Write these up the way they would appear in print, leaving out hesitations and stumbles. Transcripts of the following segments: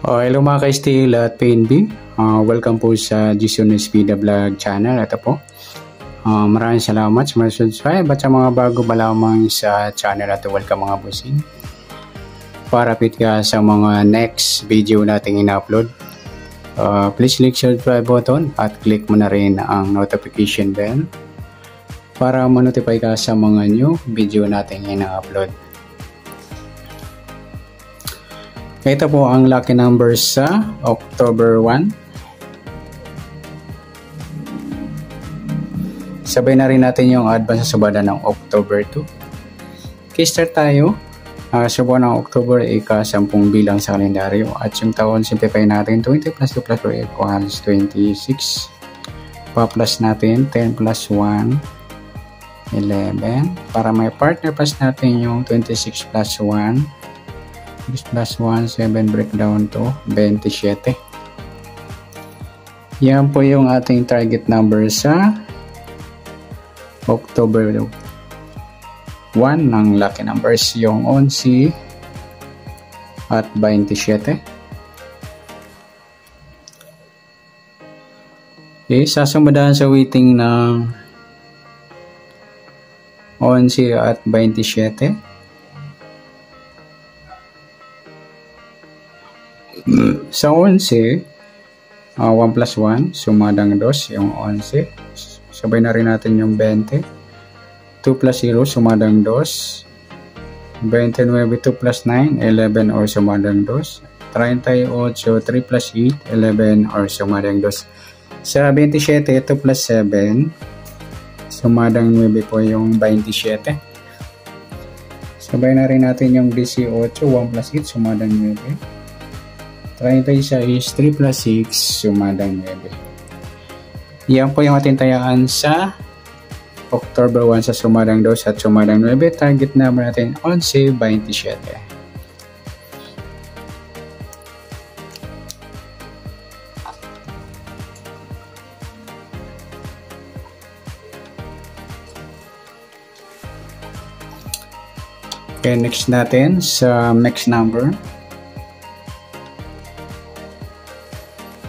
Hello mga ka-Steel at PNB. Welcome po sa Jason Espida Vlog channel. Ito po. Maraming salamat sa mga subscribe at sa mga bago pa lamang sa channel at welcome mga busing. Parapit ka sa mga next video nating ina-upload. Please click subscribe button at click mo na rin ang notification bell para ma-notify ka sa mga new video nating ina-upload. Ito po ang lucky numbers sa October 1. Sabay na rin natin yung advance sa subada ng October 2. Okay, start tayo. Sa buwan ng October, ika-10 bilang sa kalendaryo. At yung taon, simplify natin 20 plus 2 plus 4 equals 26. Pa-plus natin 10 plus 1, 11. Para may partner, plus natin yung 26 plus 1. 6 plus 1, 7 breakdown to 27. Yan po yung ating target number sa October 1 ng lucky numbers, yung 11 at 27. Okay, sasumadahan sa weighting ng 11 at 27. Sa 11, 1 plus 1, sumadang 2, yung 11. Sabay na rin natin yung 20. 2 plus 0, sumadang 2. 29, 2 plus 9, 11 or sumadang 2. 38, 3 plus 8, 11 or sumadang 2. Sa 27, 2 plus 7, sumadang 9 po yung 27. Sabay na rin natin yung 18, 1 plus 8, sumadang 9. 36, 3 plus 6, sumadang 9. Yan po yung ating tayaan sa October 1 sa sumadang 2 at sumadang 9. Target number natin 11, 27. Okay, next natin sa next number.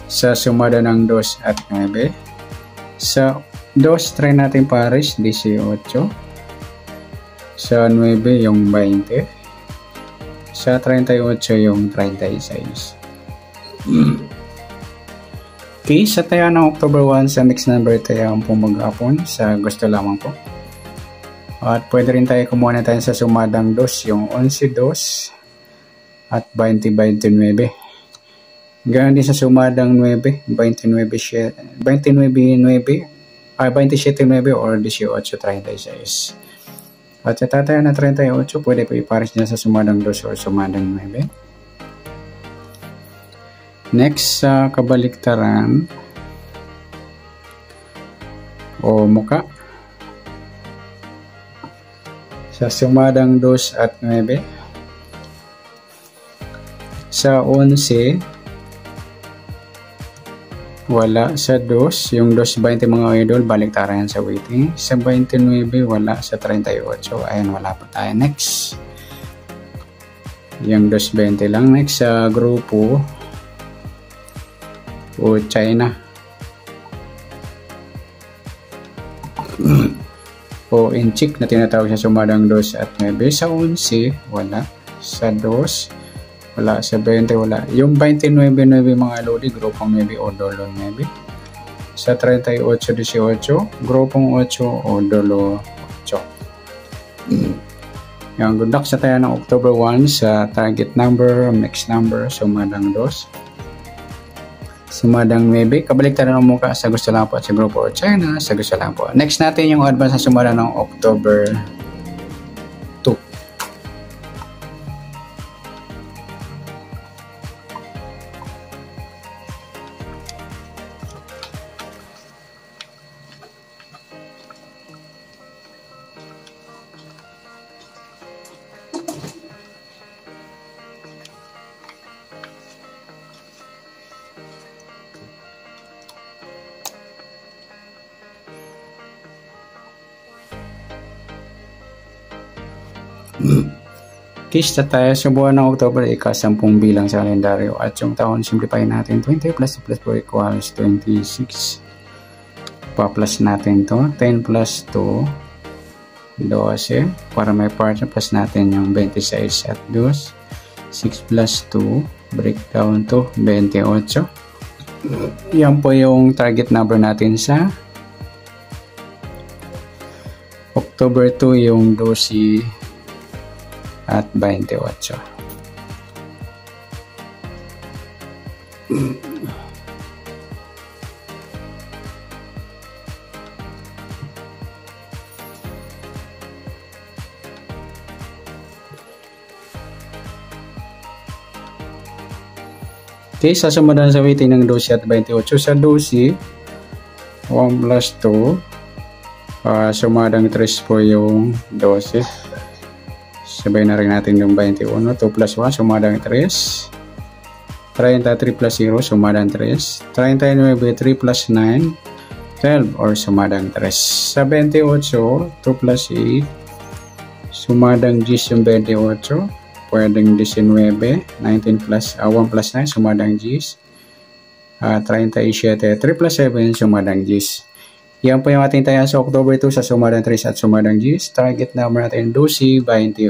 Sa sumada ng 2 at 9. Sa 2, try natin pares, 18. Sa 9, yung 20. Sa 38, yung 36. Okay, sa taya ng October 1, sa next number tayo ang pumag-apon sa gusto lamang po. At pwede rin tayo kumuha na tayo sa sumadang 2, yung 11, 2 at 20, 29. Ganyan din sa sumadang 9, 29, 27, 9 or 18, 36. At sa tataya na 38, pwede po ipares niya sa sumadang 2 or sumadang 9. Next, sa kabaliktaran o muka. Sa sumadang 2 at 9. Sa 11, wala. Sa 2, yung 2.20 mga idol, baliktaran sa weighting. Sa 29, wala. Sa 38, ayun, wala pa tayo. Next, yung 2.20 lang. Next, sa grupo o China o inchik na tinatawag sa sumadang 2 at 9. Sa 11, wala. Sa 2, wala. Sa 20, wala. Yung 29, mga lodi, grupong 9 o dolon 9. Sa 38, 18, grupong 8 o dolo 8. Yung good luck sa tayo ng October 1 sa target number, next number, sumadang 2. Sumadang 9. Kabaliktaran ng mukha sa gusto lang po at sa grupo o China, sa gusto lang po. Next natin yung advance sa sumadang ng October 2. Case na tayo sa buwan ng October, ika-10 bilang sa kalendaryo. At yung taon, simplify natin 20 plus 2 plus 4 equals 26. Pa-plus natin to. 10 plus 2, 12. Para may part, plus natin yung 26 at 2. 6 plus 2, breakdown to 28. Yan po yung target number natin sa October 2, yung 12 at 28. Okay, sasumadan sa weighting ng 12 at 28. Sa 12, 1 plus 2, sumadang 3 po yung 12. Sabay na rin natin yung 21. 2 plus 1, sumadang 3. 33 plus 0, sumadang 3. 39, 3 plus 9, 12 or sumadang 3. Sa 28, 2 plus 8, sumadang 10 yung 28. Pwedeng 19, 19 plus 1 plus 9, sumadang 10. 37, 3 plus 7, sumadang 10. Yan po yung ating tayan sa October 2 sa sumadang 3 at sumadang 10. Target number natin 12-28.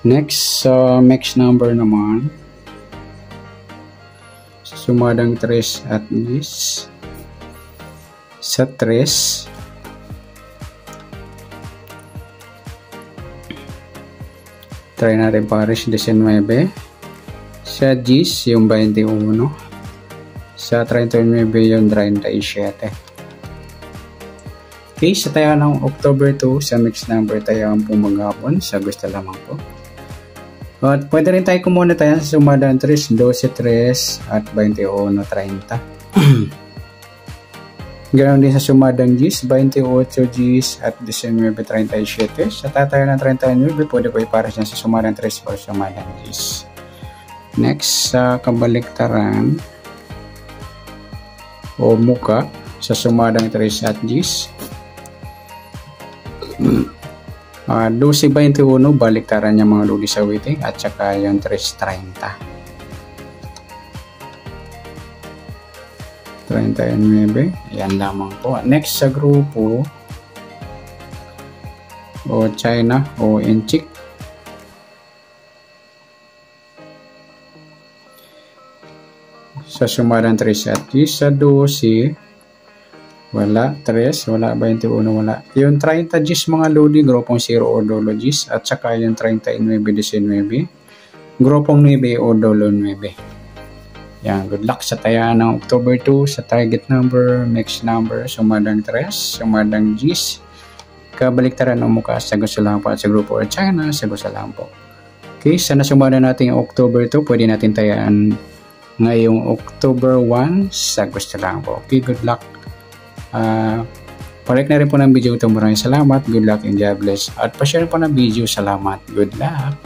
Next, next number naman. Sumadang 3 at 10. Sa 3, try natin pares 19. Sa 10 yung 21. Sa 39 yung 37. Okay, sa tayo ng October 2 sa mixed number tayo ang pumagapon sa gusto lamang po. At pwede rin tayo kumuna tayo sa sumadang 3, 12, 3 at 21, 30. Ganoon din sa sumadang 10, 28 10 at 19, 37. Sa tatayo ng 39, pwede po ipares niya sa sumadang 3 o sumadang 10. Next, sa kabaliktaran o muka sa sumadang 3 at 10. 12-21, baliktaran niya mga lodi sa weighting at saka yung 3-30. 39, yan lamang po. Next sa grupo o China o Inchik. Sa sumadang 3 at 10, sa 12, wala, 3, wala, 21, wala. Yung 30 Gs mga lodi, grupong 0 o dolo Gs. At saka yung 39, 19, grupong 9 o dolo 9. Yan, good luck sa taya ng October 2 sa target number, mixed number, sumadang 3, sumadang Gs. Kabaliktaran ng mukha sa gusto lang po at sa grupo or China, sa gusto lang po. Okay, sana sumadang natin yung October 2, pwede natin tayaan ngayong October 1 sa gusto lang po. Okay, good luck. Palike na rin po ng video ito. Maraming salamat. Good luck and God bless. At pa-share po ng video. Salamat. Good luck.